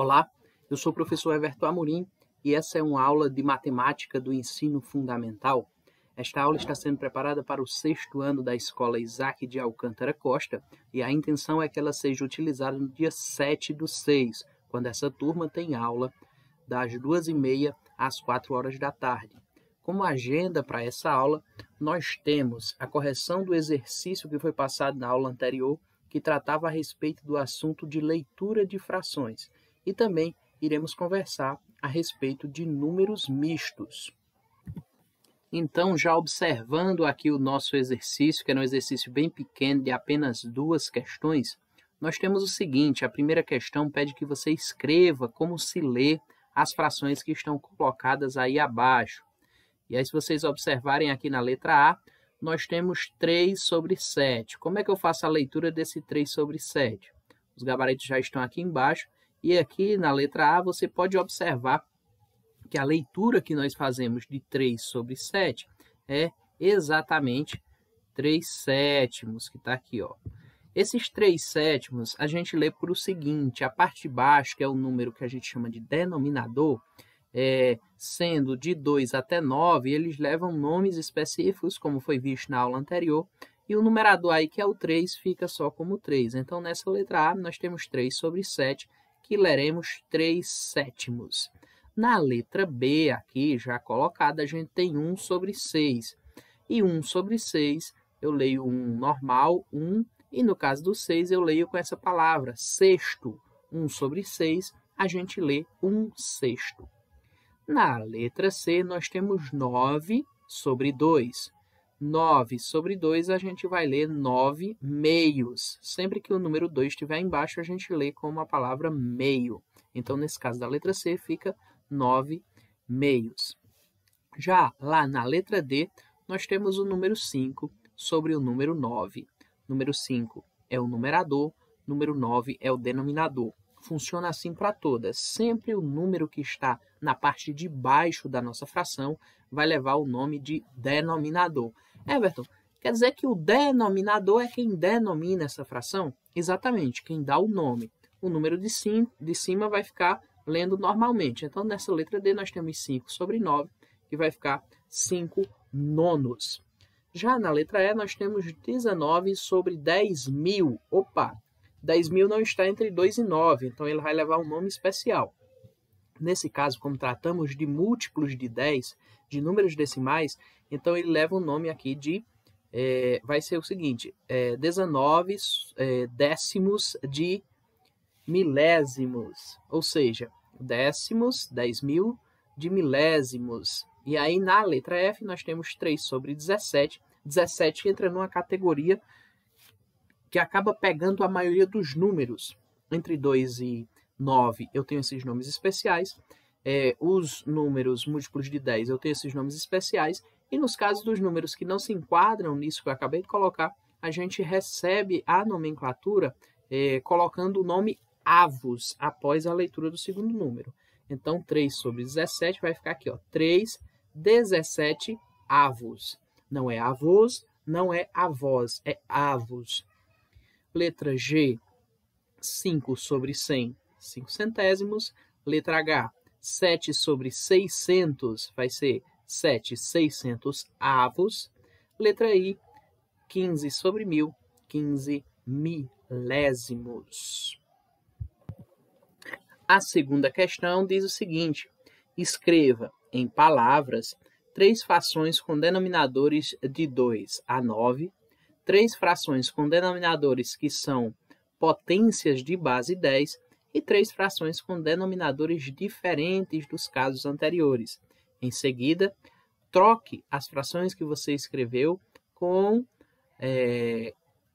Olá, eu sou o professor Everton Amorim e essa é uma aula de matemática do ensino fundamental. Esta aula está sendo preparada para o 6º ano da Escola Isaac de Alcântara Costa e a intenção é que ela seja utilizada no dia 7/6, quando essa turma tem aula das 2h30 às 4h da tarde. Como agenda para essa aula, nós temos a correção do exercício que foi passado na aula anterior, que tratava a respeito do assunto de leitura de frações. E também iremos conversar a respeito de números mistos. Então, já observando aqui o nosso exercício, que era um exercício bem pequeno de apenas 2 questões, nós temos o seguinte: a primeira questão pede que você escreva como se lê as frações que estão colocadas aí abaixo. E aí, se vocês observarem aqui na letra A, nós temos 3/7. Como é que eu faço a leitura desse 3/7? Os gabaritos já estão aqui embaixo. E aqui na letra A você pode observar que a leitura que nós fazemos de 3/7 é exatamente 3/7, que está aqui, ó. Esses 3/7 a gente lê por o seguinte: a parte de baixo, que é o número que a gente chama de denominador, sendo de 2 até 9, eles levam nomes específicos, como foi visto na aula anterior, e o numerador aí, que é o 3, fica só como 3. Então, nessa letra A, nós temos 3/7, que leremos 3/7. Na letra B, aqui já colocada, a gente tem 1/6. E 1/6, eu leio 1 normal, 1, e no caso do 6, eu leio com essa palavra, sexto. 1/6, a gente lê 1/6. Na letra C, nós temos 9/2. 9/2, a gente vai ler 9 meios. Sempre que o número 2 estiver embaixo, a gente lê como a palavra meio. Então, nesse caso da letra C, fica 9 meios. Já lá na letra D, nós temos o número 5 sobre o número 9. Número 5 é o numerador, número 9 é o denominador. Funciona assim para todas. Sempre o número que está na parte de baixo da nossa fração vai levar o nome de denominador. Everton, quer dizer que o denominador é quem denomina essa fração? Exatamente, quem dá o nome. O número de cima vai ficar lendo normalmente. Então, nessa letra D, nós temos 5/9, que vai ficar 5 nonos. Já na letra E, nós temos 19/10.000. Opa! 10.000 não está entre 2 e 9, então ele vai levar um nome especial. Nesse caso, como tratamos de múltiplos de 10, de números decimais, então ele leva um nome aqui de, vai ser o seguinte, 19 décimos de milésimos, ou seja, décimos, 10.000 de milésimos. E aí na letra F nós temos 3/17, 17 entra numa categoria que acaba pegando a maioria dos números. Entre 2 e 9 eu tenho esses nomes especiais, os números múltiplos de 10 eu tenho esses nomes especiais, e nos casos dos números que não se enquadram nisso que eu acabei de colocar, a gente recebe a nomenclatura colocando o nome avos após a leitura do segundo número. Então, 3/17 vai ficar aqui, ó, 3/17 avos. Não é avós, não é avós, é avos. Letra G, 5/100, 5 centésimos. Letra H, 7/600, vai ser 7/600 avos. Letra I, 15/1000, 15 milésimos. A segunda questão diz o seguinte: escreva em palavras 3 frações com denominadores de 2 a 9, 3 frações com denominadores que são potências de base 10 e 3 frações com denominadores diferentes dos casos anteriores. Em seguida, troque as frações que você escreveu com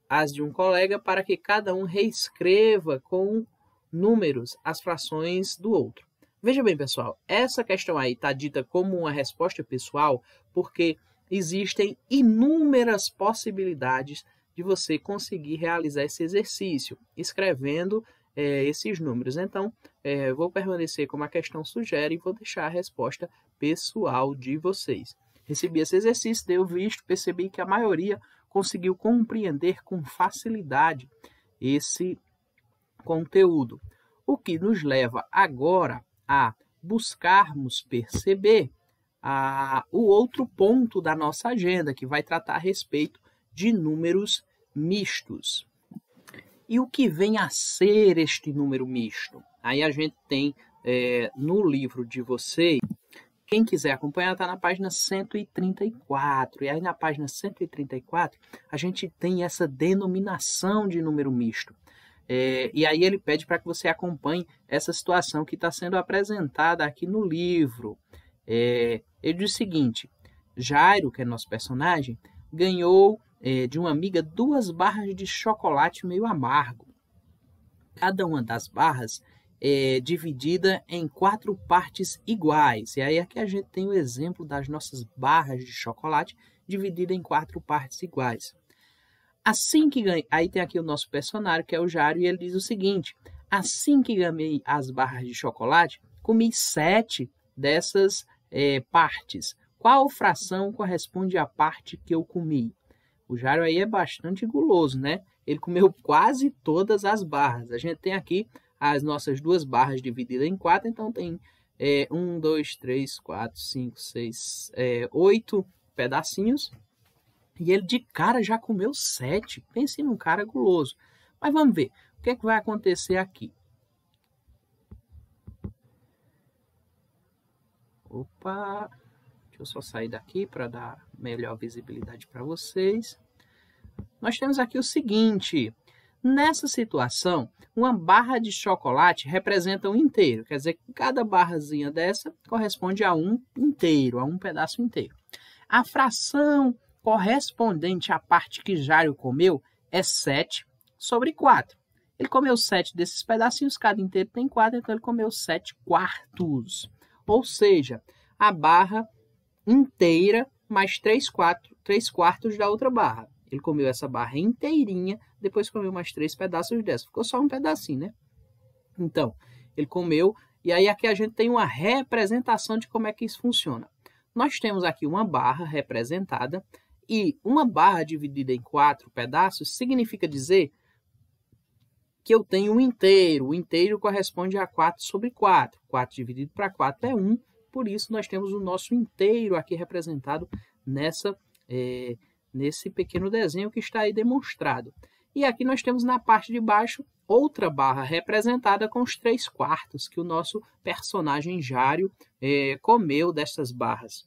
as de um colega para que cada um reescreva com números as frações do outro. Veja bem, pessoal, essa questão aí está dita como uma resposta pessoal porque existem inúmeras possibilidades de você conseguir realizar esse exercício, escrevendo esses números. Então, vou permanecer como a questão sugere e vou deixar a resposta pessoal de vocês. Recebi esse exercício, dei o visto, percebi que a maioria conseguiu compreender com facilidade esse conteúdo. O que nos leva agora a buscarmos perceber o outro ponto da nossa agenda, que vai tratar a respeito de números mistos. E o que vem a ser este número misto? Aí a gente tem no livro de vocês, quem quiser acompanhar, está na página 134. E aí na página 134, a gente tem essa denominação de número misto. E aí ele pede para que você acompanhe essa situação que está sendo apresentada aqui no livro. Ele diz o seguinte: Jairo, que é nosso personagem, ganhou de uma amiga 2 barras de chocolate meio amargo. Cada uma das barras é dividida em 4 partes iguais. E aí aqui a gente tem o exemplo das nossas barras de chocolate dividida em 4 partes iguais. Assim que ganhei, aí tem aqui o nosso personagem, que é o Jairo, e ele diz o seguinte: assim que ganhei as barras de chocolate, comi 7 dessas partes. Qual fração corresponde à parte que eu comi? O Jairo aí é bastante guloso, né? Ele comeu quase todas as barras. A gente tem aqui as nossas 2 barras divididas em 4, então tem 1, 2, 3, 4, 5, 6, 8 pedacinhos. E ele de cara já comeu 7. Pense num cara guloso. Mas vamos ver o que é que vai acontecer aqui. Opa! Deixa eu só sair daqui para dar melhor visibilidade para vocês. Nós temos aqui o seguinte: nessa situação, uma barra de chocolate representa um inteiro. Quer dizer que cada barrazinha dessa corresponde a um inteiro, a um pedaço inteiro. A fração correspondente à parte que Jairo comeu é 7/4. Ele comeu 7 desses pedacinhos, cada inteiro tem 4, então ele comeu 7/4. Ou seja, a barra inteira mais 3/4 da outra barra. Ele comeu essa barra inteirinha, depois comeu mais 3 pedaços dessa. Ficou só um pedacinho, né? Então, ele comeu, e aí aqui a gente tem uma representação de como é que isso funciona. Nós temos aqui uma barra representada, e uma barra dividida em 4 pedaços significa dizer que eu tenho um inteiro. O inteiro corresponde a 4/4. 4 dividido para 4 é 1. Por isso, nós temos o nosso inteiro aqui representado nesse pequeno desenho que está aí demonstrado. E aqui nós temos na parte de baixo outra barra representada com os 3/4 que o nosso personagem Jairo comeu dessas barras.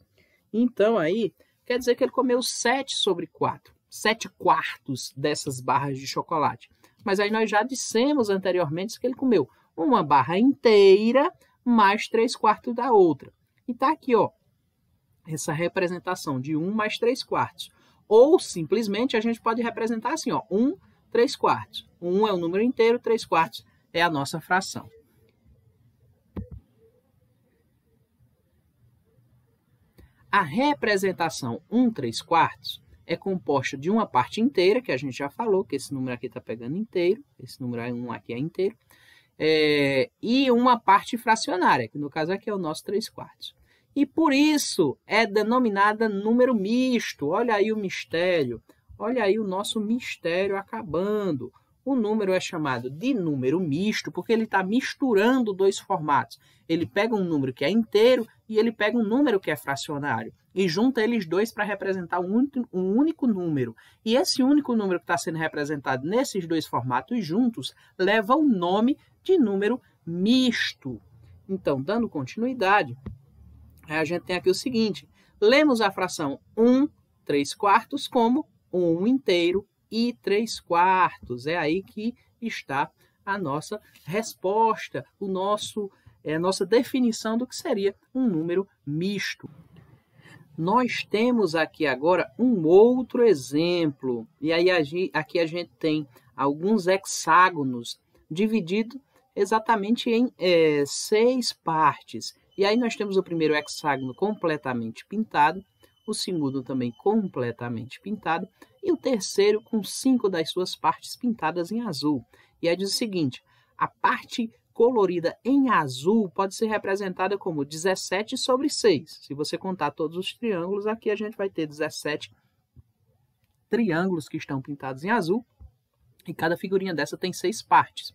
Então, aí, quer dizer que ele comeu 7/4, 7/4 dessas barras de chocolate. Mas aí nós já dissemos anteriormente que ele comeu uma barra inteira mais 3/4 da outra. E está aqui, ó, essa representação de 1 mais 3/4. Ou, simplesmente, a gente pode representar assim, ó, 1, 3/4. 1 é o número inteiro, 3/4 é a nossa fração. A representação 1 3/4 é composta de uma parte inteira, que a gente já falou, que esse número aqui está pegando inteiro, esse número 1 aqui é inteiro, e uma parte fracionária, que no caso aqui é o nosso 3/4. E por isso é denominada número misto. Olha aí o mistério, olha aí o nosso mistério acabando. O número é chamado de número misto porque ele está misturando 2 formatos. Ele pega um número que é inteiro e ele pega um número que é fracionário e junta eles dois para representar um único número. E esse único número que está sendo representado nesses 2 formatos juntos leva o nome de número misto. Então, dando continuidade, a gente tem aqui o seguinte: lemos a fração 1 3/4 como 1 inteiro e 3/4. É aí que está a nossa resposta, a nossa definição do que seria um número misto. Nós temos aqui agora um outro exemplo. E aí aqui a gente tem alguns hexágonos divididos exatamente em 6 partes. E aí nós temos o primeiro hexágono completamente pintado, o segundo também completamente pintado, e o terceiro com 5 das suas partes pintadas em azul. E aí diz o seguinte: a parte colorida em azul pode ser representada como 17/6. Se você contar todos os triângulos, aqui a gente vai ter 17 triângulos que estão pintados em azul, e cada figurinha dessa tem 6 partes.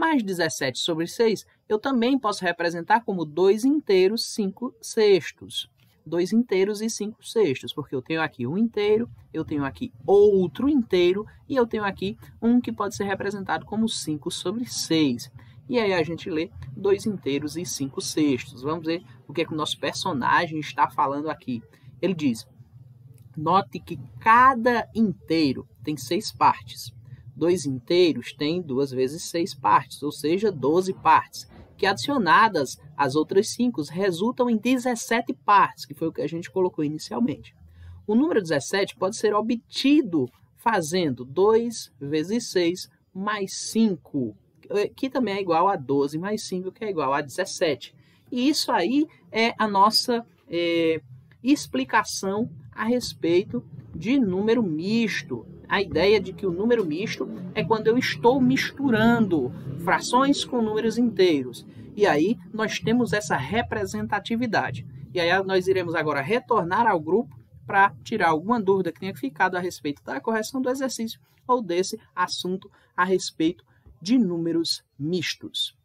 mais 17 sobre 6, eu também posso representar como 2 inteiros 5 sextos. 2 inteiros e 5 sextos, porque eu tenho aqui um inteiro, eu tenho aqui outro inteiro e eu tenho aqui um que pode ser representado como 5 sobre 6. E aí a gente lê 2 inteiros e 5 sextos. Vamos ver o que é que o nosso personagem está falando aqui. Ele diz: note que cada inteiro tem 6 partes. 2 inteiros têm 2 vezes 6 partes, ou seja, 12 partes, que adicionadas às outras 5 resultam em 17 partes, que foi o que a gente colocou inicialmente. O número 17 pode ser obtido fazendo 2 vezes 6 mais 5, que também é igual a 12 mais 5, que é igual a 17. E isso aí é a nossa explicação a respeito de número misto. A ideia de que o número misto é quando eu estou misturando frações com números inteiros. E aí nós temos essa representatividade. E aí nós iremos agora retornar ao grupo para tirar alguma dúvida que tenha ficado a respeito da correção do exercício ou desse assunto a respeito de números mistos.